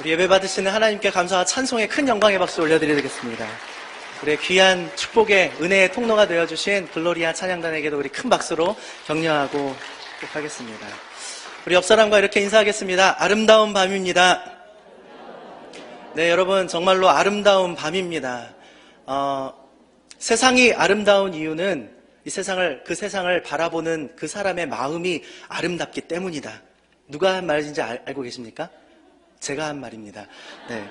우리 예배 받으시는 하나님께 감사와 찬송의 큰 영광의 박수 올려드리겠습니다. 우리의 귀한 축복의 은혜의 통로가 되어주신 글로리아 찬양단에게도 우리 큰 박수로 격려하고 축복하겠습니다. 우리 옆 사람과 이렇게 인사하겠습니다. 아름다운 밤입니다. 네, 여러분 정말로 아름다운 밤입니다. 세상이 아름다운 이유는 그 세상을 바라보는 그 사람의 마음이 아름답기 때문이다. 누가 한 말인지 알고 계십니까? 제가 한 말입니다. 네.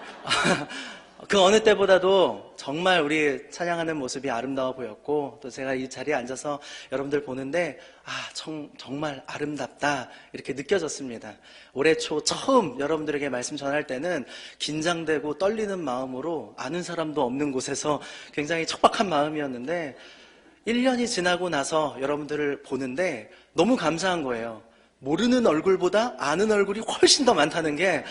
그 어느 때보다도 정말 우리 찬양하는 모습이 아름다워 보였고, 또 제가 이 자리에 앉아서 여러분들 보는데 정말 아름답다 이렇게 느껴졌습니다. 올해 초 처음 여러분들에게 말씀 전할 때는 긴장되고 떨리는 마음으로 아는 사람도 없는 곳에서 굉장히 척박한 마음이었는데 1년이 지나고 나서 여러분들을 보는데 너무 감사한 거예요. 모르는 얼굴보다 아는 얼굴이 훨씬 더 많다는 게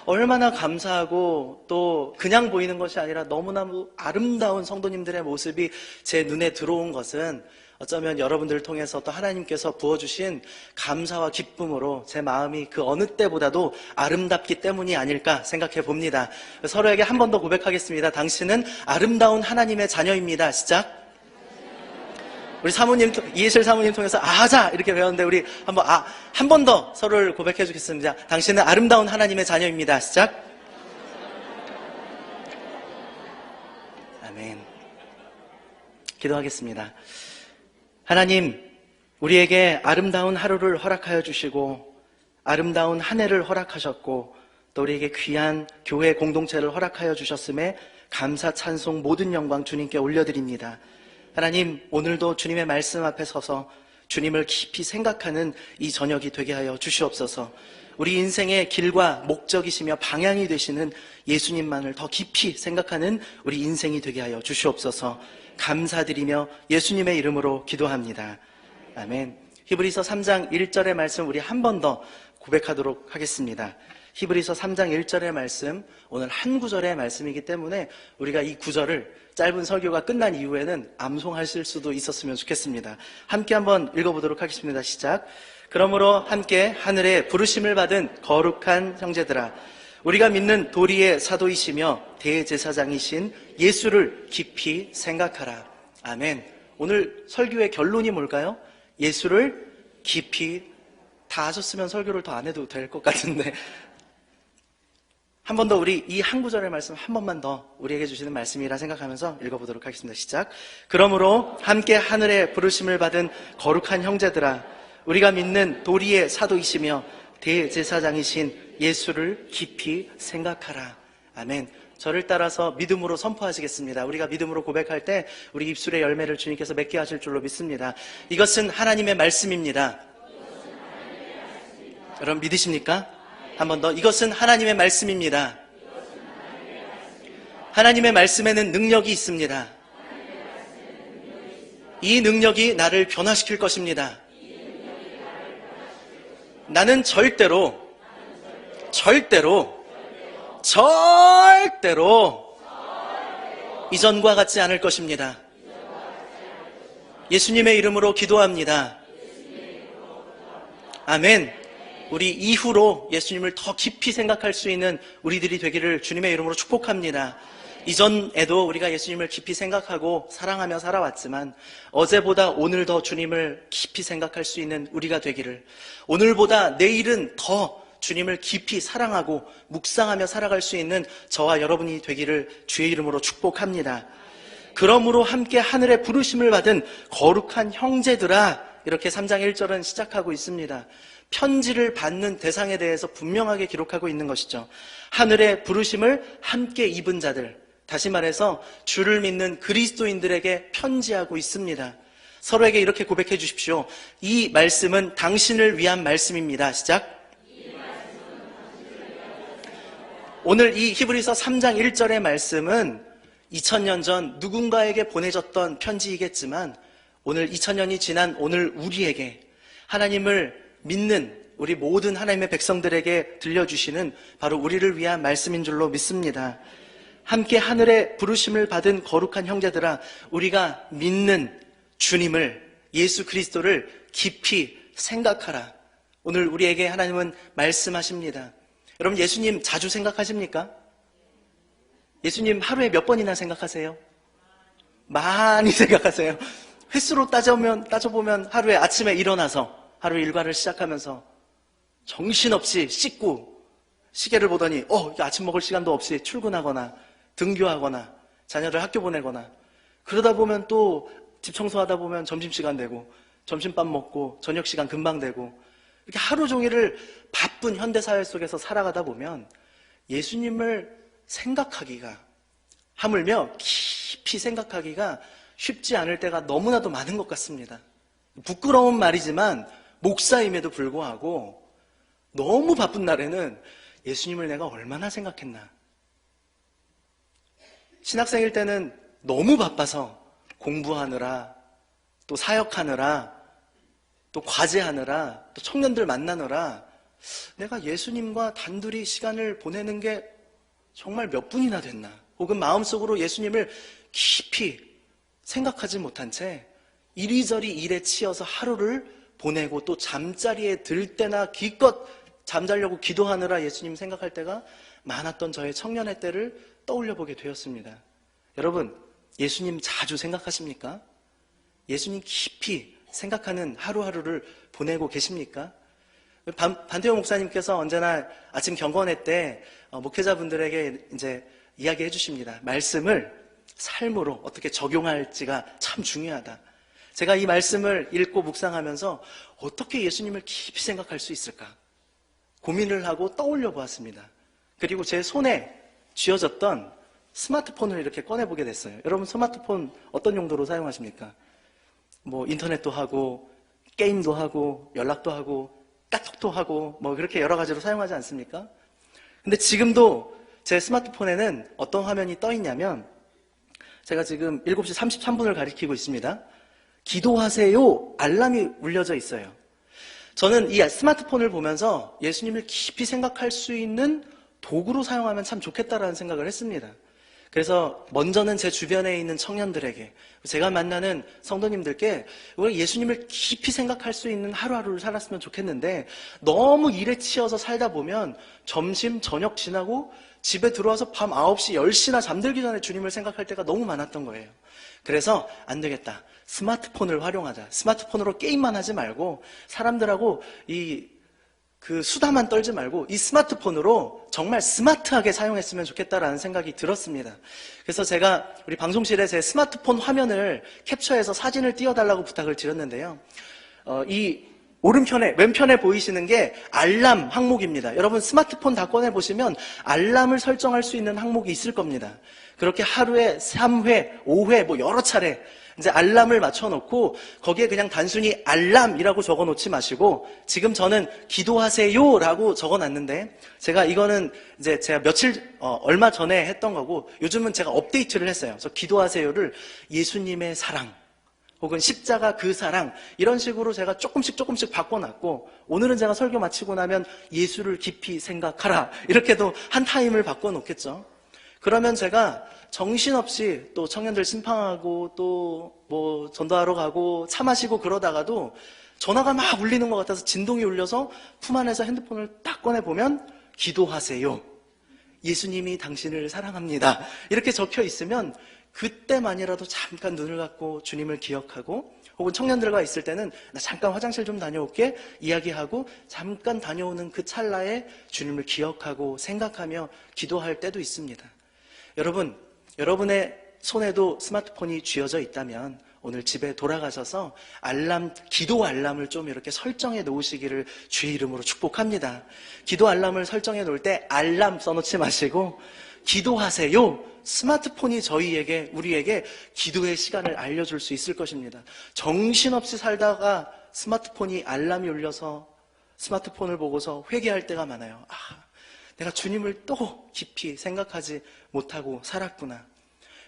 얼마나 감사하고, 또 그냥 보이는 것이 아니라 너무나도 아름다운 성도님들의 모습이 제 눈에 들어온 것은 어쩌면 여러분들을 통해서 또 하나님께서 부어주신 감사와 기쁨으로 제 마음이 그 어느 때보다도 아름답기 때문이 아닐까 생각해 봅니다. 서로에게 한 번 더 고백하겠습니다. 당신은 아름다운 하나님의 자녀입니다. 시작. 우리 사모님, 이해실 사모님 통해서 아자 이렇게 배웠는데 우리 한 번 더 서로를 고백해 주겠습니다. 당신은 아름다운 하나님의 자녀입니다. 시작. 아멘. 기도하겠습니다. 하나님, 우리에게 아름다운 하루를 허락하여 주시고 아름다운 한 해를 허락하셨고 또 우리에게 귀한 교회 공동체를 허락하여 주셨음에 감사, 찬송, 모든 영광 주님께 올려드립니다. 하나님, 오늘도 주님의 말씀 앞에 서서 주님을 깊이 생각하는 이 저녁이 되게 하여 주시옵소서. 우리 인생의 길과 목적이시며 방향이 되시는 예수님만을 더 깊이 생각하는 우리 인생이 되게 하여 주시옵소서. 감사드리며 예수님의 이름으로 기도합니다. 아멘. 히브리서 3장 1절의 말씀 우리 한 번 더 고백하도록 하겠습니다. 히브리서 3장 1절의 말씀, 오늘 한 구절의 말씀이기 때문에 우리가 이 구절을 짧은 설교가 끝난 이후에는 암송하실 수도 있었으면 좋겠습니다. 함께 한번 읽어보도록 하겠습니다. 시작. 그러므로 함께 하늘에 부르심을 받은 거룩한 형제들아, 우리가 믿는 도리의 사도이시며 대제사장이신 예수를 깊이 생각하라. 아멘. 오늘 설교의 결론이 뭘까요? 예수를 깊이, 다 하셨으면 설교를 더 안 해도 될 것 같은데 한 번 더 우리 이 한 구절의 말씀 한 번만 더 우리에게 주시는 말씀이라 생각하면서 읽어보도록 하겠습니다. 시작. 그러므로 함께 하늘에 부르심을 받은 거룩한 형제들아, 우리가 믿는 도리의 사도이시며 대제사장이신 예수를 깊이 생각하라. 아멘. 저를 따라서 믿음으로 선포하시겠습니다. 우리가 믿음으로 고백할 때 우리 입술의 열매를 주님께서 맺게 하실 줄로 믿습니다. 이것은 하나님의 말씀입니다. 여러분 믿으십니까? 한 번 더. 이것은 하나님의 말씀입니다. 하나님의 말씀에는 능력이 있습니다. 이 능력이 나를 변화시킬 것입니다. 나는 절대로 이전과 같지 않을 것입니다. 예수님의 이름으로 기도합니다. 아멘. 우리 이후로 예수님을 더 깊이 생각할 수 있는 우리들이 되기를 주님의 이름으로 축복합니다. 이전에도 우리가 예수님을 깊이 생각하고 사랑하며 살아왔지만 어제보다 오늘 더 주님을 깊이 생각할 수 있는 우리가 되기를, 오늘보다 내일은 더 주님을 깊이 사랑하고 묵상하며 살아갈 수 있는 저와 여러분이 되기를 주의 이름으로 축복합니다. 그러므로 함께 하늘의 부르심을 받은 거룩한 형제들아, 이렇게 3장 1절은 시작하고 있습니다. 편지를 받는 대상에 대해서 분명하게 기록하고 있는 것이죠. 하늘의 부르심을 함께 입은 자들, 다시 말해서 주를 믿는 그리스도인들에게 편지하고 있습니다. 서로에게 이렇게 고백해 주십시오. 이 말씀은 당신을 위한 말씀입니다. 시작. 오늘 이 히브리서 3장 1절의 말씀은 2000년 전 누군가에게 보내졌던 편지이겠지만 오늘 2000년이 지난 오늘 우리에게, 하나님을 믿는 우리 모든 하나님의 백성들에게 들려주시는 바로 우리를 위한 말씀인 줄로 믿습니다. 함께 하늘의 부르심을 받은 거룩한 형제들아, 우리가 믿는 주님을, 예수 그리스도를 깊이 생각하라. 오늘 우리에게 하나님은 말씀하십니다. 여러분, 예수님 자주 생각하십니까? 예수님 하루에 몇 번이나 생각하세요? 많이 생각하세요. 횟수로 따져보면 하루에 아침에 일어나서 하루 일과를 시작하면서 정신없이 씻고 시계를 보더니 아침 먹을 시간도 없이 출근하거나 등교하거나 자녀들 학교 보내거나 그러다 보면 또 집 청소하다 보면 점심시간 되고 점심밥 먹고 저녁시간 금방 되고 이렇게 하루 종일을 바쁜 현대사회 속에서 살아가다 보면 예수님을 생각하기가, 하물며 깊이 생각하기가 쉽지 않을 때가 너무나도 많은 것 같습니다. 부끄러운 말이지만 목사임에도 불구하고 너무 바쁜 날에는 예수님을 내가 얼마나 생각했나. 신학생일 때는 너무 바빠서 공부하느라, 또 사역하느라, 또 과제하느라, 또 청년들 만나느라 내가 예수님과 단둘이 시간을 보내는 게 정말 몇 분이나 됐나, 혹은 마음속으로 예수님을 깊이 생각하지 못한 채 이리저리 일에 치여서 하루를 보내고 또 잠자리에 들 때나 기껏 잠자려고 기도하느라 예수님 생각할 때가 많았던 저의 청년의 때를 떠올려 보게 되었습니다. 여러분, 예수님 자주 생각하십니까? 예수님 깊이 생각하는 하루하루를 보내고 계십니까? 반태용 목사님께서 언제나 아침 경건회 때 목회자분들에게 이제 이야기해 주십니다. 말씀을 삶으로 어떻게 적용할지가 참 중요하다. 제가 이 말씀을 읽고 묵상하면서 어떻게 예수님을 깊이 생각할 수 있을까 고민을 하고 떠올려 보았습니다. 그리고 제 손에 쥐어졌던 스마트폰을 이렇게 꺼내보게 됐어요. 여러분, 스마트폰 어떤 용도로 사용하십니까? 인터넷도 하고 게임도 하고 연락도 하고 카톡도 하고 그렇게 여러 가지로 사용하지 않습니까? 근데 지금도 제 스마트폰에는 어떤 화면이 떠 있냐면, 제가 지금 7시 33분을 가리키고 있습니다. 기도하세요 알람이 울려져 있어요. 저는 이 스마트폰을 보면서 예수님을 깊이 생각할 수 있는 도구로 사용하면 참 좋겠다라는 생각을 했습니다. 그래서 먼저는 제 주변에 있는 청년들에게, 제가 만나는 성도님들께 우리가 예수님을 깊이 생각할 수 있는 하루하루를 살았으면 좋겠는데, 너무 일에 치여서 살다 보면 점심, 저녁 지나고 집에 들어와서 밤 9시, 10시나 잠들기 전에 주님을 생각할 때가 너무 많았던 거예요. 그래서 안 되겠다. 스마트폰을 활용하자. 스마트폰으로 게임만 하지 말고 사람들하고 그 수다만 떨지 말고 이 스마트폰으로 정말 스마트하게 사용했으면 좋겠다라는 생각이 들었습니다. 그래서 제가 우리 방송실에 제 스마트폰 화면을 캡처해서 사진을 띄워달라고 부탁을 드렸는데요. 이 왼편에 보이시는 게 알람 항목입니다. 여러분, 스마트폰 다 꺼내보시면 알람을 설정할 수 있는 항목이 있을 겁니다. 그렇게 하루에 3회, 5회, 여러 차례 이제 알람을 맞춰놓고 거기에 그냥 단순히 알람이라고 적어놓지 마시고, 지금 저는 기도하세요라고 적어놨는데, 이거는 이제 제가 얼마 전에 했던 거고, 요즘은 제가 업데이트를 했어요. 그래서 기도하세요를 예수님의 사랑, 혹은 십자가 그 사랑, 이런 식으로 제가 조금씩 바꿔놨고, 오늘은 제가 설교 마치고 나면 예수를 깊이 생각하라, 이렇게도 한 타임을 바꿔놓겠죠. 그러면 제가 정신없이 또 청년들 심팡하고 또 전도하러 가고 차 마시고 그러다가도 전화가 막 울리는 것 같아서 진동이 울려서 품 안에서 핸드폰을 딱 꺼내보면 기도하세요. 예수님이 당신을 사랑합니다. 이렇게 적혀 있으면 그때만이라도 잠깐 눈을 감고 주님을 기억하고, 혹은 청년들과 있을 때는 나 잠깐 화장실 좀 다녀올게 이야기하고 잠깐 다녀오는 그 찰나에 주님을 기억하고 생각하며 기도할 때도 있습니다. 여러분, 여러분의 손에도 스마트폰이 쥐어져 있다면 오늘 집에 돌아가셔서 기도 알람을 좀 이렇게 설정해 놓으시기를 주의 이름으로 축복합니다. 기도 알람을 설정해 놓을 때 알람 써놓지 마시고 기도하세요. 스마트폰이 우리에게 기도의 시간을 알려줄 수 있을 것입니다. 정신없이 살다가 스마트폰이 알람이 울려서 스마트폰을 보고서 회개할 때가 많아요. 내가 주님을 또 깊이 생각하지 못하고 살았구나.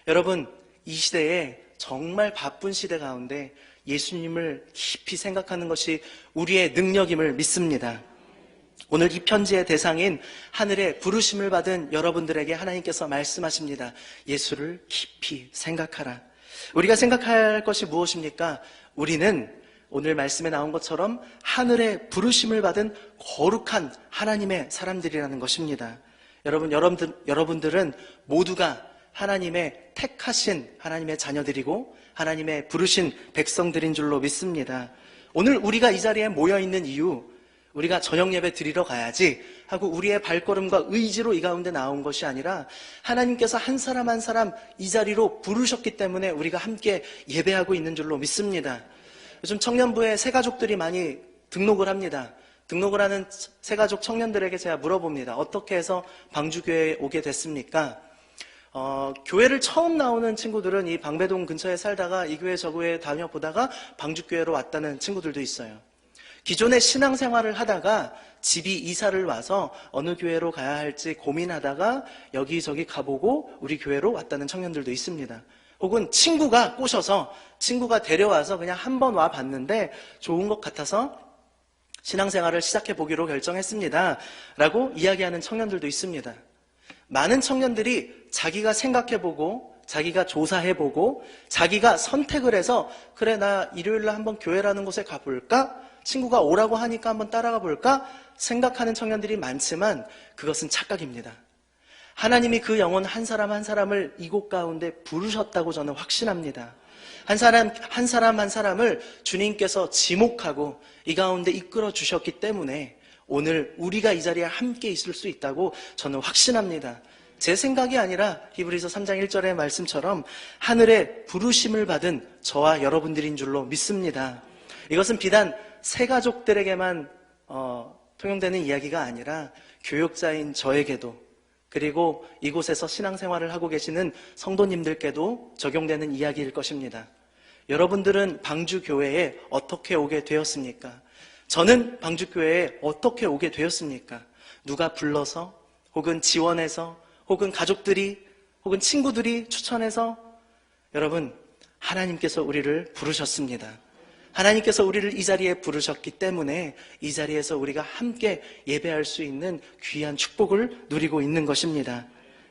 여러분, 이 시대에 정말 바쁜 시대 가운데 예수님을 깊이 생각하는 것이 우리의 능력임을 믿습니다. 오늘 이 편지의 대상인 하늘의 부르심을 받은 여러분들에게 하나님께서 말씀하십니다. 예수를 깊이 생각하라. 우리가 생각할 것이 무엇입니까? 우리는 오늘 말씀에 나온 것처럼 하늘의 부르심을 받은 거룩한 하나님의 사람들이라는 것입니다. 여러분들은 모두가 하나님의 택하신 하나님의 자녀들이고 하나님의 부르신 백성들인 줄로 믿습니다. 오늘 우리가 이 자리에 모여있는 이유, 우리가 저녁 예배 드리러 가야지 하고 우리의 발걸음과 의지로 이 가운데 나온 것이 아니라 하나님께서 한 사람 한 사람 이 자리로 부르셨기 때문에 우리가 함께 예배하고 있는 줄로 믿습니다. 요즘 청년부에 새가족들이 많이 등록을 합니다. 등록을 하는 새가족 청년들에게 제가 물어봅니다. 어떻게 해서 방주교회에 오게 됐습니까? 교회를 처음 나오는 친구들은 이 방배동 근처에 살다가 이 교회 저 교회 다녀보다가 방주교회로 왔다는 친구들도 있어요. 기존의 신앙생활을 하다가 집이 이사를 와서 어느 교회로 가야 할지 고민하다가 여기저기 가보고 우리 교회로 왔다는 청년들도 있습니다. 혹은 친구가 꼬셔서 친구가 데려와서 그냥 한번 와봤는데 좋은 것 같아서 신앙생활을 시작해보기로 결정했습니다 라고 이야기하는 청년들도 있습니다. 많은 청년들이 자기가 생각해보고 자기가 조사해보고 자기가 선택을 해서 그래 나 일요일날 한번 교회라는 곳에 가볼까? 친구가 오라고 하니까 한번 따라가 볼까? 생각하는 청년들이 많지만 그것은 착각입니다. 하나님이 그 영혼 한 사람 한 사람을 이곳 가운데 부르셨다고 저는 확신합니다. 한 사람 한 사람을 주님께서 지목하고 이 가운데 이끌어 주셨기 때문에 오늘 우리가 이 자리에 함께 있을 수 있다고 저는 확신합니다. 제 생각이 아니라 히브리서 3장 1절의 말씀처럼 하늘의 부르심을 받은 저와 여러분들인 줄로 믿습니다. 이것은 비단 새가족들에게만 통용되는 이야기가 아니라 교역자인 저에게도 그리고 이곳에서 신앙생활을 하고 계시는 성도님들께도 적용되는 이야기일 것입니다. 여러분들은 방주교회에 어떻게 오게 되었습니까? 저는 방주교회에 어떻게 오게 되었습니까? 누가 불러서 혹은 지원해서 혹은 가족들이 혹은 친구들이 추천해서 여러분 하나님께서 우리를 부르셨습니다. 하나님께서 우리를 이 자리에 부르셨기 때문에 이 자리에서 우리가 함께 예배할 수 있는 귀한 축복을 누리고 있는 것입니다.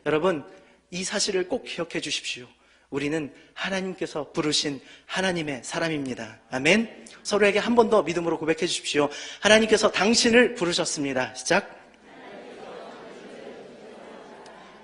여러분 이 사실을 꼭 기억해 주십시오. 우리는 하나님께서 부르신 하나님의 사람입니다. 아멘. 서로에게 한 번 더 믿음으로 고백해 주십시오. 하나님께서 당신을 부르셨습니다. 시작.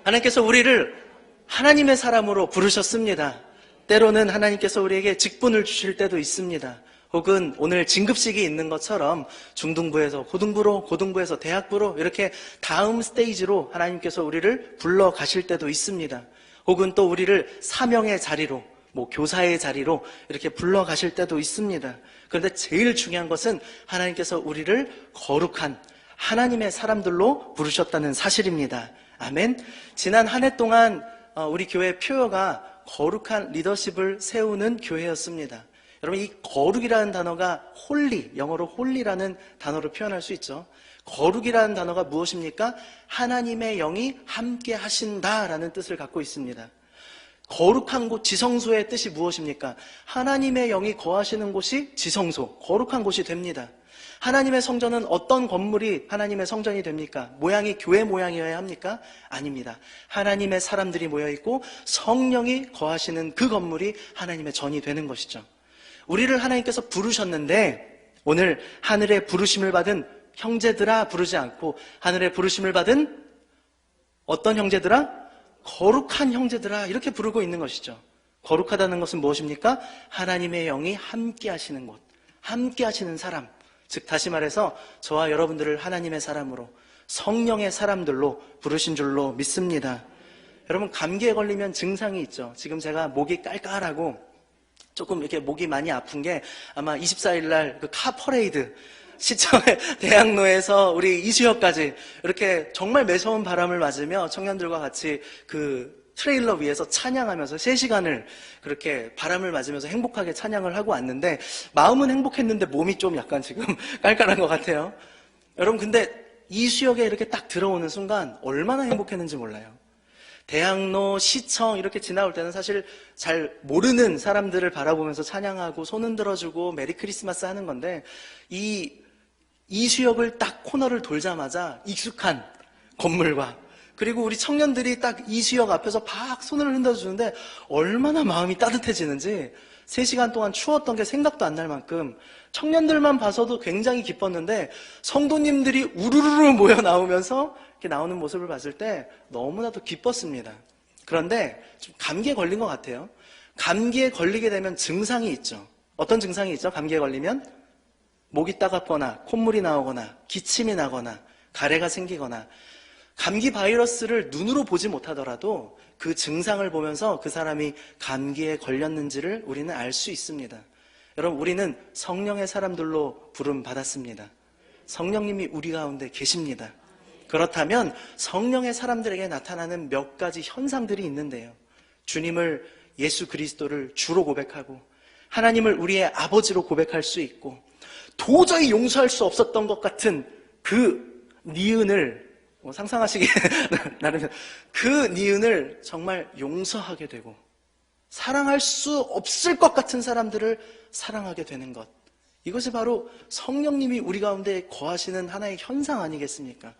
하나님께서 우리를 하나님의 사람으로 부르셨습니다. 때로는 하나님께서 우리에게 직분을 주실 때도 있습니다. 혹은 오늘 진급식이 있는 것처럼 중등부에서 고등부로, 고등부에서 대학부로 이렇게 다음 스테이지로 하나님께서 우리를 불러 가실 때도 있습니다. 혹은 또 우리를 사명의 자리로, 교사의 자리로 이렇게 불러 가실 때도 있습니다. 그런데 제일 중요한 것은 하나님께서 우리를 거룩한 하나님의 사람들로 부르셨다는 사실입니다. 아멘. 지난 한 해 동안 우리 교회 표어가 거룩한 리더십을 세우는 교회였습니다. 여러분 이 거룩이라는 단어가 홀리, 영어로 홀리라는 단어로 표현할 수 있죠. 거룩이라는 단어가 무엇입니까? 하나님의 영이 함께 하신다라는 뜻을 갖고 있습니다. 거룩한 곳, 지성소의 뜻이 무엇입니까? 하나님의 영이 거하시는 곳이 지성소, 거룩한 곳이 됩니다. 하나님의 성전은 어떤 건물이 하나님의 성전이 됩니까? 모양이 교회 모양이어야 합니까? 아닙니다. 하나님의 사람들이 모여있고 성령이 거하시는 그 건물이 하나님의 전이 되는 것이죠. 우리를 하나님께서 부르셨는데 오늘 하늘의 부르심을 받은 형제들아 부르지 않고 하늘의 부르심을 받은 어떤 형제들아? 거룩한 형제들아 이렇게 부르고 있는 것이죠. 거룩하다는 것은 무엇입니까? 하나님의 영이 함께 하시는 곳, 함께 하시는 사람. 즉 다시 말해서 저와 여러분들을 하나님의 사람으로 성령의 사람들로 부르신 줄로 믿습니다. 여러분 감기에 걸리면 증상이 있죠. 지금 제가 목이 깔깔하고 조금 이렇게 목이 많이 아픈 게 아마 24일 날 그 카 퍼레이드 시청의 대학로에서 우리 이수혁까지 이렇게 정말 매서운 바람을 맞으며 청년들과 같이 그 트레일러 위에서 찬양하면서 3시간을 그렇게 바람을 맞으면서 행복하게 찬양을 하고 왔는데 마음은 행복했는데 몸이 좀 약간 지금 깔깔한 것 같아요. 여러분 근데 이수역에 이렇게 딱 들어오는 순간 얼마나 행복했는지 몰라요. 대학로, 시청 이렇게 지나올 때는 사실 잘 모르는 사람들을 바라보면서 찬양하고 손 흔들어주고 메리 크리스마스 하는 건데 이수역을 딱 코너를 돌자마자 익숙한 건물과 그리고 우리 청년들이 딱 이수역 앞에서 막 손을 흔들어주는데 얼마나 마음이 따뜻해지는지 3시간 동안 추웠던 게 생각도 안 날 만큼 청년들만 봐서도 굉장히 기뻤는데 성도님들이 우르르르 모여 나오면서 이렇게 나오는 모습을 봤을 때 너무나도 기뻤습니다. 그런데 좀 감기에 걸린 것 같아요. 감기에 걸리게 되면 증상이 있죠. 어떤 증상이 있죠? 감기에 걸리면 목이 따갑거나 콧물이 나오거나 기침이 나거나 가래가 생기거나 감기 바이러스를 눈으로 보지 못하더라도 그 증상을 보면서 그 사람이 감기에 걸렸는지를 우리는 알 수 있습니다. 여러분, 우리는 성령의 사람들로 부름받았습니다. 성령님이 우리 가운데 계십니다. 그렇다면 성령의 사람들에게 나타나는 몇 가지 현상들이 있는데요. 주님을, 예수 그리스도를 주로 고백하고 하나님을 우리의 아버지로 고백할 수 있고 도저히 용서할 수 없었던 것 같은 그 니은을 상상하시기 나름 그 니은을 정말 용서하게 되고 사랑할 수 없을 것 같은 사람들을 사랑하게 되는 것, 이것이 바로 성령님이 우리 가운데 거하시는 하나의 현상 아니겠습니까?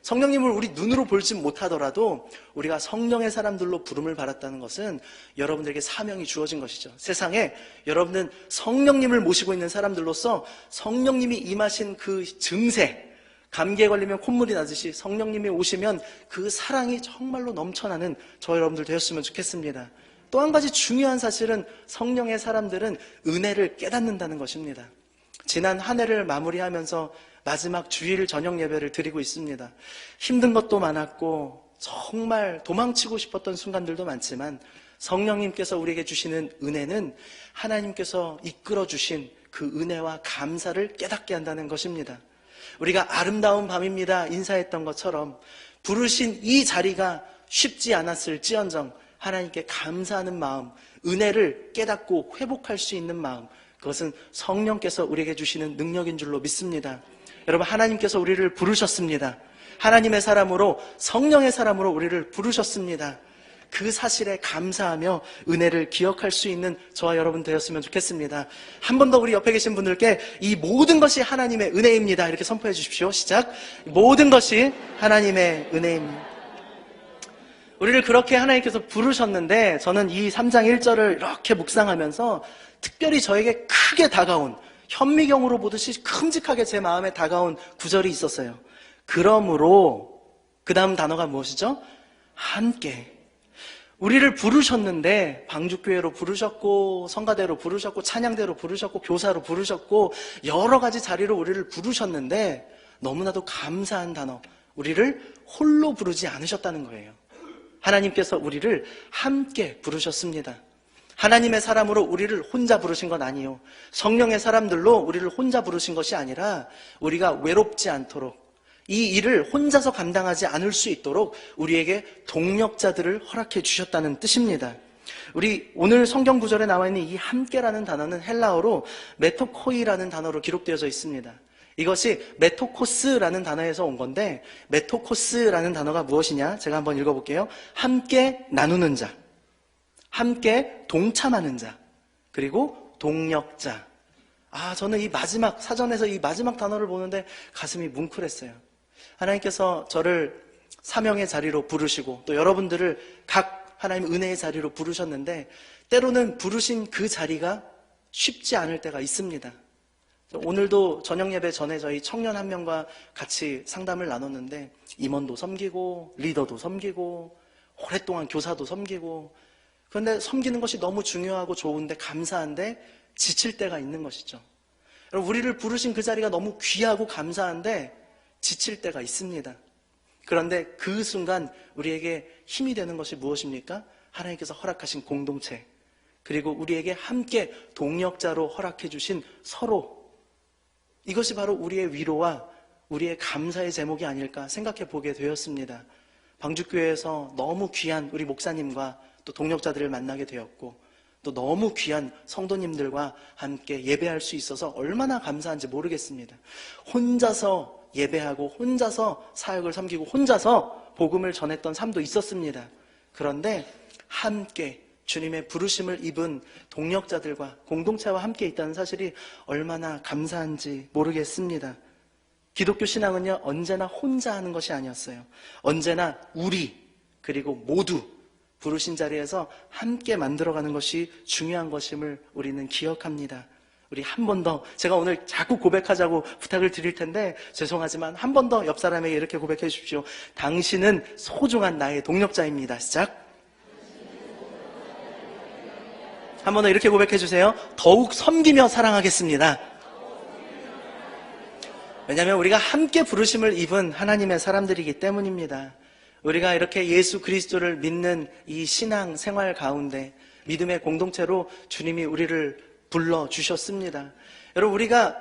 성령님을 우리 눈으로 볼지 못하더라도 우리가 성령의 사람들로 부름을 받았다는 것은 여러분들에게 사명이 주어진 것이죠. 세상에 여러분은 성령님을 모시고 있는 사람들로서 성령님이 임하신 그 증세, 감기에 걸리면 콧물이 나듯이 성령님이 오시면 그 사랑이 정말로 넘쳐나는 저 여러분들 되었으면 좋겠습니다. 또 한 가지 중요한 사실은 성령의 사람들은 은혜를 깨닫는다는 것입니다. 지난 한 해를 마무리하면서 마지막 주일 저녁 예배를 드리고 있습니다. 힘든 것도 많았고 정말 도망치고 싶었던 순간들도 많지만 성령님께서 우리에게 주시는 은혜는 하나님께서 이끌어 주신 그 은혜와 감사를 깨닫게 한다는 것입니다. 우리가 아름다운 밤입니다 인사했던 것처럼 부르신 이 자리가 쉽지 않았을지언정 하나님께 감사하는 마음, 은혜를 깨닫고 회복할 수 있는 마음, 그것은 성령께서 우리에게 주시는 능력인 줄로 믿습니다. 여러분, 하나님께서 우리를 부르셨습니다. 하나님의 사람으로, 성령의 사람으로 우리를 부르셨습니다. 그 사실에 감사하며 은혜를 기억할 수 있는 저와 여러분 되었으면 좋겠습니다. 한 번 더 우리 옆에 계신 분들께 이 모든 것이 하나님의 은혜입니다 이렇게 선포해 주십시오. 시작. 모든 것이 하나님의 은혜입니다. 우리를 그렇게 하나님께서 부르셨는데 저는 이 3장 1절을 이렇게 묵상하면서 특별히 저에게 크게 다가온, 현미경으로 보듯이 큼직하게 제 마음에 다가온 구절이 있었어요. 그러므로 그 다음 단어가 무엇이죠? 함께. 우리를 부르셨는데 방주교회로 부르셨고 성가대로 부르셨고 찬양대로 부르셨고 교사로 부르셨고 여러 가지 자리로 우리를 부르셨는데 너무나도 감사한 단어, 우리를 홀로 부르지 않으셨다는 거예요. 하나님께서 우리를 함께 부르셨습니다. 하나님의 사람으로 우리를 혼자 부르신 건 아니에요. 성령의 사람들로 우리를 혼자 부르신 것이 아니라 우리가 외롭지 않도록, 이 일을 혼자서 감당하지 않을 수 있도록 우리에게 동력자들을 허락해 주셨다는 뜻입니다. 우리 오늘 성경 구절에 나와 있는 이 함께라는 단어는 헬라어로 메토코이라는 단어로 기록되어져 있습니다. 이것이 메토코스라는 단어에서 온 건데, 메토코스라는 단어가 무엇이냐? 제가 한번 읽어볼게요. 함께 나누는 자, 함께 동참하는 자, 그리고 동력자. 저는 이 마지막, 사전에서 이 마지막 단어를 보는데 가슴이 뭉클했어요. 하나님께서 저를 사명의 자리로 부르시고 또 여러분들을 각 하나님의 은혜의 자리로 부르셨는데 때로는 부르신 그 자리가 쉽지 않을 때가 있습니다. 오늘도 저녁 예배 전에 저희 청년 한 명과 같이 상담을 나눴는데 임원도 섬기고 리더도 섬기고 오랫동안 교사도 섬기고, 그런데 섬기는 것이 너무 중요하고 좋은데 감사한데 지칠 때가 있는 것이죠. 여러분, 우리를 부르신 그 자리가 너무 귀하고 감사한데 지칠 때가 있습니다. 그런데 그 순간 우리에게 힘이 되는 것이 무엇입니까? 하나님께서 허락하신 공동체, 그리고 우리에게 함께 동력자로 허락해 주신 서로, 이것이 바로 우리의 위로와 우리의 감사의 제목이 아닐까 생각해 보게 되었습니다. 방주교회에서 너무 귀한 우리 목사님과 또 동력자들을 만나게 되었고 또 너무 귀한 성도님들과 함께 예배할 수 있어서 얼마나 감사한지 모르겠습니다. 혼자서 예배하고 혼자서 사역을 섬기고 혼자서 복음을 전했던 삶도 있었습니다. 그런데 함께 주님의 부르심을 입은 동력자들과 공동체와 함께 있다는 사실이 얼마나 감사한지 모르겠습니다. 기독교 신앙은요, 언제나 혼자 하는 것이 아니었어요. 언제나 우리, 그리고 모두, 부르신 자리에서 함께 만들어가는 것이 중요한 것임을 우리는 기억합니다. 우리 한 번 더, 제가 오늘 자꾸 고백하자고 부탁을 드릴 텐데 죄송하지만 한 번 더 옆 사람에게 이렇게 고백해 주십시오. 당신은 소중한 나의 동력자입니다. 시작. 한 번 더 이렇게 고백해 주세요. 더욱 섬기며 사랑하겠습니다. 왜냐하면 우리가 함께 부르심을 입은 하나님의 사람들이기 때문입니다. 우리가 이렇게 예수 그리스도를 믿는 이 신앙 생활 가운데 믿음의 공동체로 주님이 우리를 불러주셨습니다. 여러분, 우리가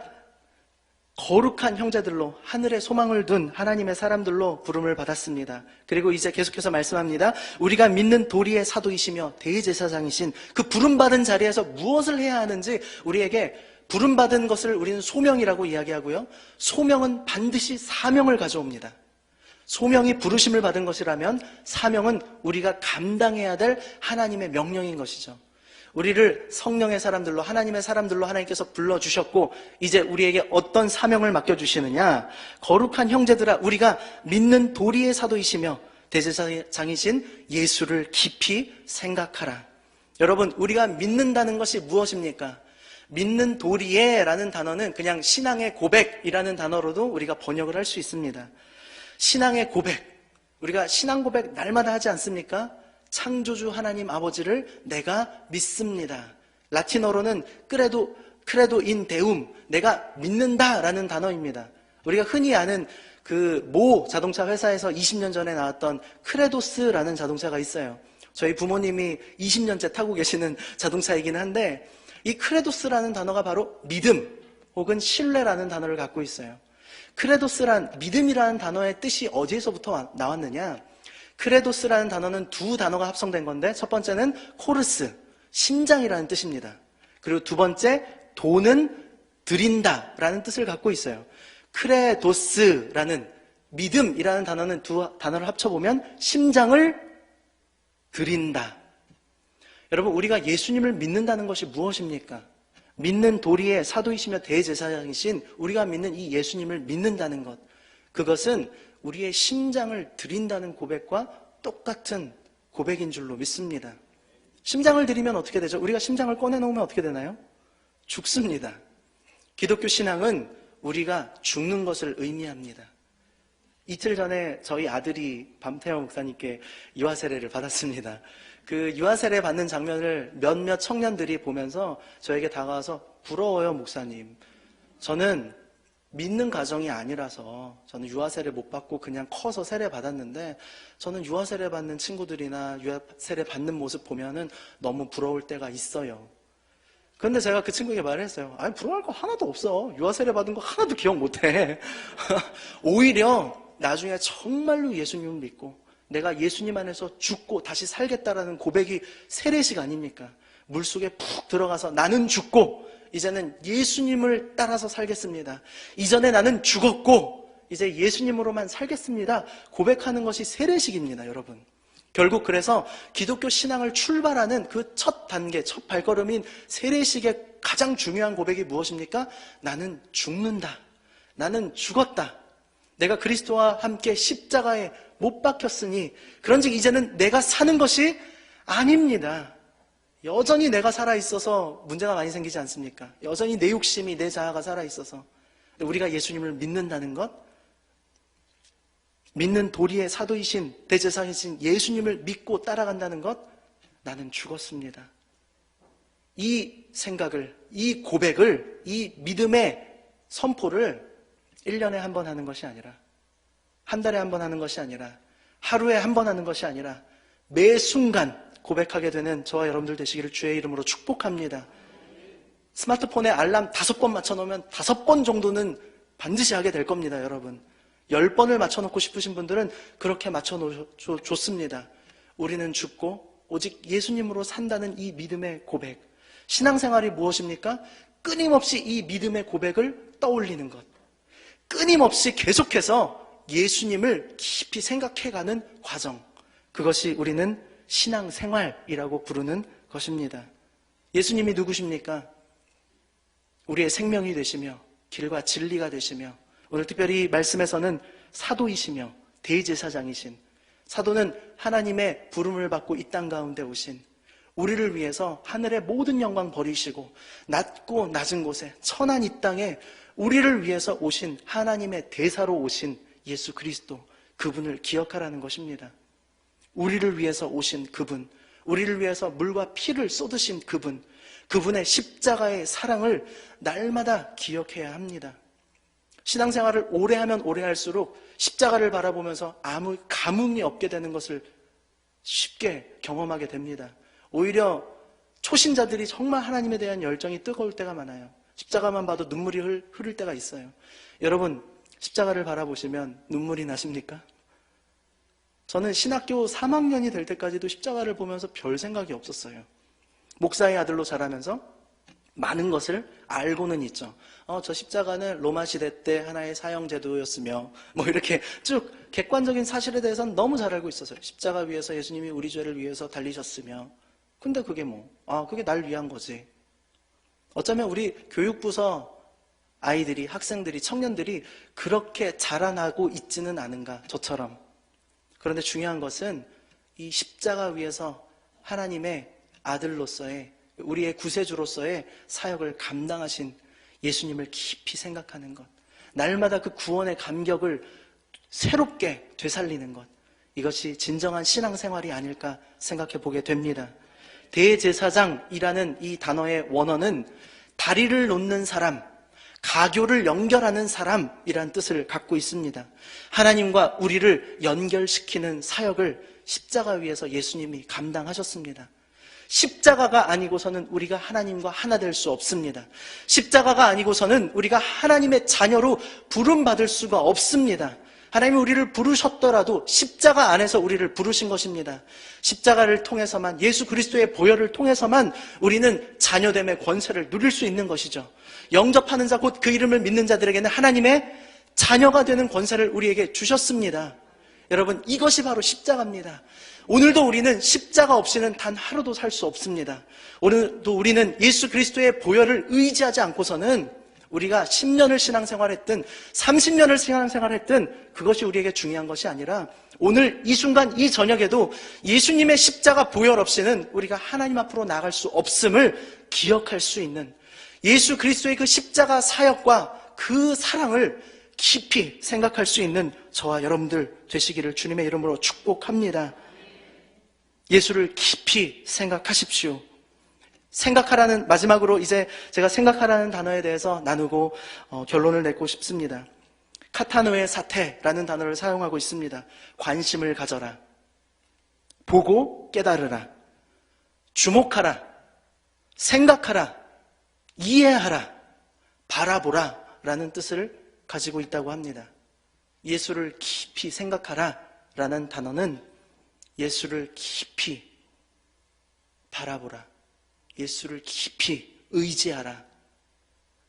거룩한 형제들로 하늘에 소망을 둔 하나님의 사람들로 부름을 받았습니다. 그리고 이제 계속해서 말씀합니다. 우리가 믿는 도리의 사도이시며 대제사장이신 그 부름받은 자리에서 무엇을 해야 하는지 우리에게 부름받은 것을 우리는 소명이라고 이야기하고요. 소명은 반드시 사명을 가져옵니다. 소명이 부르심을 받은 것이라면 사명은 우리가 감당해야 될 하나님의 명령인 것이죠. 우리를 성령의 사람들로, 하나님의 사람들로 하나님께서 불러주셨고 이제 우리에게 어떤 사명을 맡겨주시느냐. 거룩한 형제들아, 우리가 믿는 도리의 사도이시며 대제사장이신 예수를 깊이 생각하라. 여러분, 우리가 믿는다는 것이 무엇입니까? 믿는 도리에 라는 단어는 그냥 신앙의 고백이라는 단어로도 우리가 번역을 할 수 있습니다. 신앙의 고백, 우리가 신앙 고백 날마다 하지 않습니까? 창조주 하나님 아버지를 내가 믿습니다. 라틴어로는 크레도 인 데움, 내가 믿는다라는 단어입니다. 우리가 흔히 아는 그 모 자동차 회사에서 20년 전에 나왔던 크레도스라는 자동차가 있어요. 저희 부모님이 20년째 타고 계시는 자동차이긴 한데 이 크레도스라는 단어가 바로 믿음 혹은 신뢰라는 단어를 갖고 있어요. 크레도스란 믿음이라는 단어의 뜻이 어디에서부터 나왔느냐? 크레도스라는 단어는 두 단어가 합성된 건데 첫 번째는 코르스, 심장이라는 뜻입니다. 그리고 두 번째, 도는 드린다라는 뜻을 갖고 있어요. 크레도스라는 믿음이라는 단어는 두 단어를 합쳐보면 심장을 드린다. 여러분, 우리가 예수님을 믿는다는 것이 무엇입니까? 믿는 도리의 사도이시며 대제사장이신 우리가 믿는 이 예수님을 믿는다는 것, 그것은 우리의 심장을 드린다는 고백과 똑같은 고백인 줄로 믿습니다. 심장을 드리면 어떻게 되죠? 우리가 심장을 꺼내놓으면 어떻게 되나요? 죽습니다. 기독교 신앙은 우리가 죽는 것을 의미합니다. 이틀 전에 저희 아들이 밤태영 목사님께 유아 세례를 받았습니다. 그 유아 세례 받는 장면을 몇몇 청년들이 보면서 저에게 다가와서 부러워요, 목사님. 저는 믿는 가정이 아니라서 저는 유아 세례 못 받고 그냥 커서 세례 받았는데 저는 유아 세례 받는 친구들이나 유아 세례 받는 모습 보면은 너무 부러울 때가 있어요. 그런데 제가 그 친구에게 말을 했어요. 아니, 부러워할 거 하나도 없어. 유아 세례 받은 거 하나도 기억 못 해. 오히려 나중에 정말로 예수님을 믿고 내가 예수님 안에서 죽고 다시 살겠다라는 고백이 세례식 아닙니까? 물속에 푹 들어가서 나는 죽고 이제는 예수님을 따라서 살겠습니다. 이전에 나는 죽었고 이제 예수님으로만 살겠습니다. 고백하는 것이 세례식입니다, 여러분. 결국 그래서 기독교 신앙을 출발하는 그 첫 단계, 첫 발걸음인 세례식의 가장 중요한 고백이 무엇입니까? 나는 죽는다. 나는 죽었다. 내가 그리스도와 함께 십자가에 못 박혔으니 그런즉 이제는 내가 사는 것이 아닙니다. 여전히 내가 살아있어서 문제가 많이 생기지 않습니까? 여전히 내 욕심이, 내 자아가 살아있어서. 우리가 예수님을 믿는다는 것, 믿는 도리의 사도이신 대제사장이신 예수님을 믿고 따라간다는 것, 나는 죽었습니다. 이 생각을, 이 고백을, 이 믿음의 선포를 1년에 한 번 하는 것이 아니라, 한 달에 한 번 하는 것이 아니라, 하루에 한 번 하는 것이 아니라 매 순간 고백하게 되는 저와 여러분들 되시기를 주의 이름으로 축복합니다. 스마트폰에 알람 5번 맞춰놓으면 5번 정도는 반드시 하게 될 겁니다, 여러분. 10번을 맞춰놓고 싶으신 분들은 그렇게 맞춰놓습니다. 우리는 죽고 오직 예수님으로 산다는 이 믿음의 고백. 신앙생활이 무엇입니까? 끊임없이 이 믿음의 고백을 떠올리는 것. 끊임없이 계속해서 예수님을 깊이 생각해가는 과정. 그것이 우리는 신앙생활이라고 부르는 것입니다. 예수님이 누구십니까? 우리의 생명이 되시며 길과 진리가 되시며 오늘 특별히 말씀에서는 사도이시며 대제사장이신 사도는 하나님의 부름을 받고 이 땅 가운데 오신 우리를 위해서 하늘의 모든 영광 버리시고 낮고 낮은 곳에 천한 이 땅에 우리를 위해서 오신 하나님의 대사로 오신 예수 그리스도, 그분을 기억하라는 것입니다. 우리를 위해서 오신 그분, 우리를 위해서 물과 피를 쏟으신 그분, 그분의 십자가의 사랑을 날마다 기억해야 합니다. 신앙생활을 오래 하면 오래 할수록 십자가를 바라보면서 아무 감흥이 없게 되는 것을 쉽게 경험하게 됩니다. 오히려 초신자들이 정말 하나님에 대한 열정이 뜨거울 때가 많아요. 십자가만 봐도 눈물이 흐를 때가 있어요. 여러분, 십자가를 바라보시면 눈물이 나십니까? 저는 신학교 3학년이 될 때까지도 십자가를 보면서 별 생각이 없었어요. 목사의 아들로 자라면서 많은 것을 알고는 있죠. 저 십자가는 로마 시대 때 하나의 사형제도였으며 이렇게 쭉 객관적인 사실에 대해서는 너무 잘 알고 있었어요. 십자가 위에서 예수님이 우리 죄를 위해서 달리셨으며, 근데 그게 그게 날 위한 거지. 어쩌면 우리 교육부서 아이들이, 학생들이, 청년들이 그렇게 자라나고 있지는 않은가, 저처럼. 그런데 중요한 것은 이 십자가 위에서 하나님의 아들로서의, 우리의 구세주로서의 사역을 감당하신 예수님을 깊이 생각하는 것, 날마다 그 구원의 감격을 새롭게 되살리는 것, 이것이 진정한 신앙생활이 아닐까 생각해 보게 됩니다. 대제사장이라는 이 단어의 원어는 다리를 놓는 사람, 가교를 연결하는 사람이란 뜻을 갖고 있습니다. 하나님과 우리를 연결시키는 사역을 십자가 위에서 예수님이 감당하셨습니다. 십자가가 아니고서는 우리가 하나님과 하나 될 수 없습니다. 십자가가 아니고서는 우리가 하나님의 자녀로 부름받을 수가 없습니다. 하나님이 우리를 부르셨더라도 십자가 안에서 우리를 부르신 것입니다. 십자가를 통해서만, 예수 그리스도의 보혈을 통해서만 우리는 자녀됨의 권세를 누릴 수 있는 것이죠. 영접하는 자, 곧 그 이름을 믿는 자들에게는 하나님의 자녀가 되는 권세를 우리에게 주셨습니다. 여러분, 이것이 바로 십자가입니다. 오늘도 우리는 십자가 없이는 단 하루도 살 수 없습니다. 오늘도 우리는 예수 그리스도의 보혈을 의지하지 않고서는 우리가 10년을 신앙생활했든 30년을 신앙생활했든 그것이 우리에게 중요한 것이 아니라 오늘 이 순간 이 저녁에도 예수님의 십자가 보혈 없이는 우리가 하나님 앞으로 나갈 수 없음을 기억할 수 있는, 예수 그리스도의 그 십자가 사역과 그 사랑을 깊이 생각할 수 있는 저와 여러분들 되시기를 주님의 이름으로 축복합니다. 예수를 깊이 생각하십시오. 생각하라는, 마지막으로 이제 제가 생각하라는 단어에 대해서 나누고 결론을 내고 싶습니다. 카타노의 사태라는 단어를 사용하고 있습니다. 관심을 가져라, 보고 깨달으라, 주목하라, 생각하라, 이해하라, 바라보라 라는 뜻을 가지고 있다고 합니다. 예수를 깊이 생각하라 라는 단어는 예수를 깊이 바라보라, 예수를 깊이 의지하라.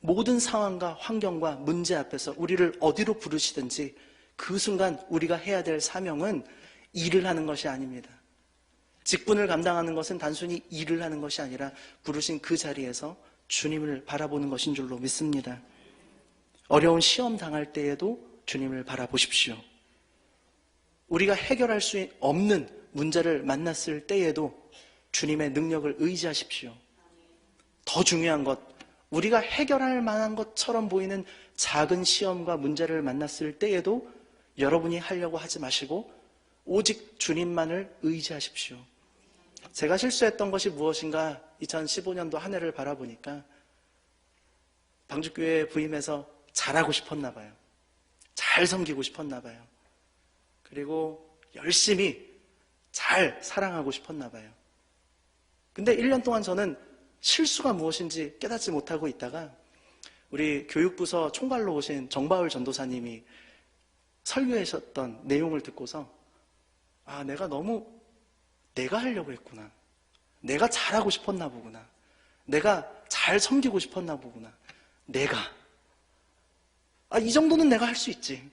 모든 상황과 환경과 문제 앞에서 우리를 어디로 부르시든지 그 순간 우리가 해야 될 사명은 일을 하는 것이 아닙니다. 직분을 감당하는 것은 단순히 일을 하는 것이 아니라 부르신 그 자리에서 주님을 바라보는 것인 줄로 믿습니다. 어려운 시험 당할 때에도 주님을 바라보십시오. 우리가 해결할 수 없는 문제를 만났을 때에도 주님의 능력을 의지하십시오. 더 중요한 것, 우리가 해결할 만한 것처럼 보이는 작은 시험과 문제를 만났을 때에도 여러분이 하려고 하지 마시고 오직 주님만을 의지하십시오. 제가 실수했던 것이 무엇인가 2015년도 한 해를 바라보니까 방주교회에 부임해서 잘하고 싶었나 봐요. 잘 섬기고 싶었나 봐요. 그리고 열심히 잘 사랑하고 싶었나 봐요. 근데 1년 동안 저는 실수가 무엇인지 깨닫지 못하고 있다가 우리 교육부서 총괄로 오신 정바울 전도사님이 설교하셨던 내용을 듣고서 내가 하려고 했구나. 내가 잘하고 싶었나 보구나. 내가 잘 섬기고 싶었나 보구나. 이 정도는 내가 할 수 있지.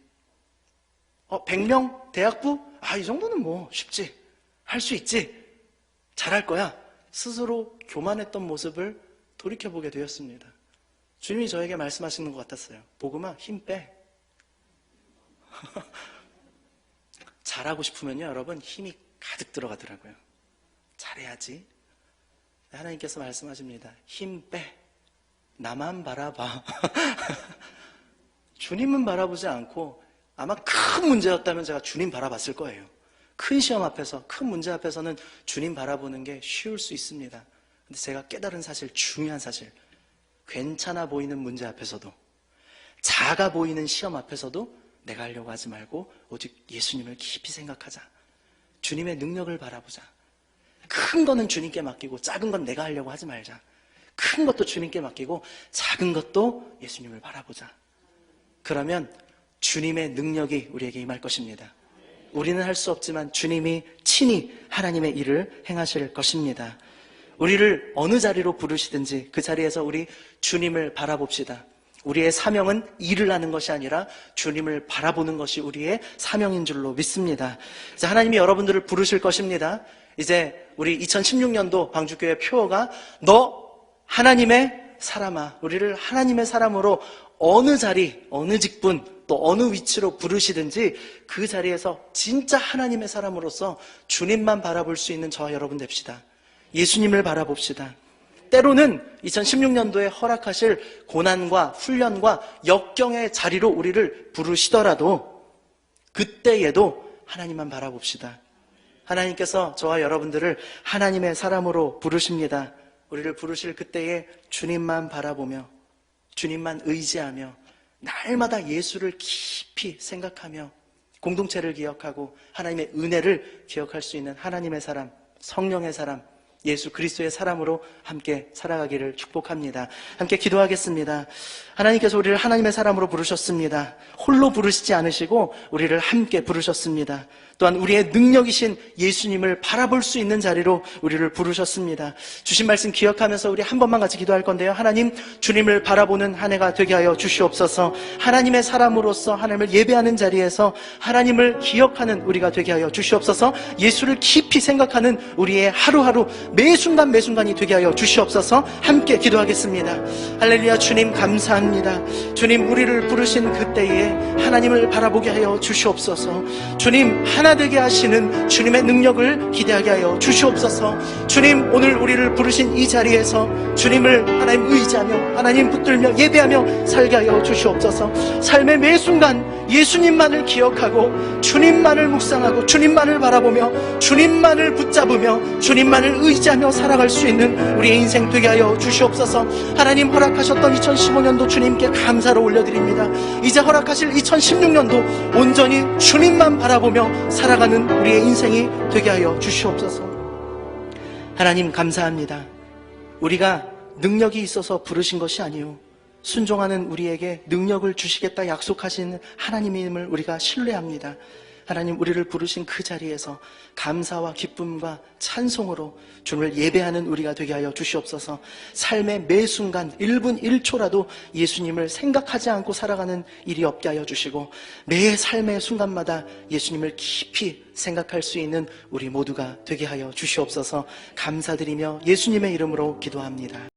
100명 대학부? 이 정도는 쉽지. 할 수 있지. 잘할 거야. 스스로 교만했던 모습을 돌이켜보게 되었습니다. 주님이 저에게 말씀하시는 것 같았어요. 복음아, 힘 빼. 잘하고 싶으면요, 여러분, 힘이 가득 들어가더라고요. 잘해야지. 하나님께서 말씀하십니다. 힘 빼. 나만 바라봐. 주님은 바라보지 않고 아마 큰 문제였다면 제가 주님 바라봤을 거예요. 큰 시험 앞에서, 큰 문제 앞에서는 주님 바라보는 게 쉬울 수 있습니다. 근데 제가 깨달은 사실, 중요한 사실, 괜찮아 보이는 문제 앞에서도, 작아 보이는 시험 앞에서도 내가 하려고 하지 말고 오직 예수님을 깊이 생각하자. 주님의 능력을 바라보자. 큰 거는 주님께 맡기고 작은 건 내가 하려고 하지 말자. 큰 것도 주님께 맡기고 작은 것도 예수님을 바라보자. 그러면 주님의 능력이 우리에게 임할 것입니다. 우리는 할 수 없지만 주님이 친히 하나님의 일을 행하실 것입니다. 우리를 어느 자리로 부르시든지 그 자리에서 우리 주님을 바라봅시다. 우리의 사명은 일을 하는 것이 아니라 주님을 바라보는 것이 우리의 사명인 줄로 믿습니다. 이제 하나님이 여러분들을 부르실 것입니다. 이제 우리 2016년도 방주교회 표어가 너 하나님의 사람아, 우리를 하나님의 사람으로 어느 자리, 어느 직분, 또 어느 위치로 부르시든지 그 자리에서 진짜 하나님의 사람으로서 주님만 바라볼 수 있는 저와 여러분 됩시다. 예수님을 바라봅시다. 때로는 2016년도에 허락하실 고난과 훈련과 역경의 자리로 우리를 부르시더라도 그때에도 하나님만 바라봅시다. 하나님께서 저와 여러분들을 하나님의 사람으로 부르십니다. 우리를 부르실 그때에 주님만 바라보며 주님만 의지하며 날마다 예수를 깊이 생각하며 공동체를 기억하고 하나님의 은혜를 기억할 수 있는 하나님의 사람, 성령의 사람, 예수 그리스도의 사람으로 함께 살아가기를 축복합니다. 함께 기도하겠습니다. 하나님께서 우리를 하나님의 사람으로 부르셨습니다. 홀로 부르시지 않으시고 우리를 함께 부르셨습니다. 또한 우리의 능력이신 예수님을 바라볼 수 있는 자리로 우리를 부르셨습니다. 주신 말씀 기억하면서 우리 한 번만 같이 기도할 건데요. 하나님, 주님을 바라보는 한 해가 되게 하여 주시옵소서. 하나님의 사람으로서 하나님을 예배하는 자리에서 하나님을 기억하는 우리가 되게 하여 주시옵소서. 예수를 깊이 생각하는 우리의 하루하루 매 순간 매 순간이 되게 하여 주시옵소서. 함께 기도하겠습니다. 할렐루야. 주님 감사합니다. 주님, 우리를 부르신 그때에 하나님을 바라보게 하여 주시옵소서. 주님, 하나 되게 하시는 주님의 능력을 기대하게 하여 주시옵소서. 주님, 오늘 우리를 부르신 이 자리에서 주님을 하나님 의지하며 하나님 붙들며 예배하며 살게 하여 주시옵소서. 삶의 매 순간 예수님만을 기억하고 주님만을 묵상하고 주님만을 바라보며 주님만을 붙잡으며 주님만을 의지하며 살아갈 수 있는 우리의 인생 되게 하여 주시옵소서. 하나님 허락하셨던 2015년도 주님께 감사로 올려드립니다. 이제 허락하실 2016년도 온전히 주님만 바라보며 살아가는 우리의 인생이 되게 하여 주시옵소서. 하나님 감사합니다. 우리가 능력이 있어서 부르신 것이 아니요 순종하는 우리에게 능력을 주시겠다 약속하신 하나님임을 우리가 신뢰합니다. 하나님, 우리를 부르신 그 자리에서 감사와 기쁨과 찬송으로 주님을 예배하는 우리가 되게 하여 주시옵소서. 삶의 매 순간 1분 1초라도 예수님을 생각하지 않고 살아가는 일이 없게 하여 주시고 매 삶의 순간마다 예수님을 깊이 생각할 수 있는 우리 모두가 되게 하여 주시옵소서. 감사드리며 예수님의 이름으로 기도합니다.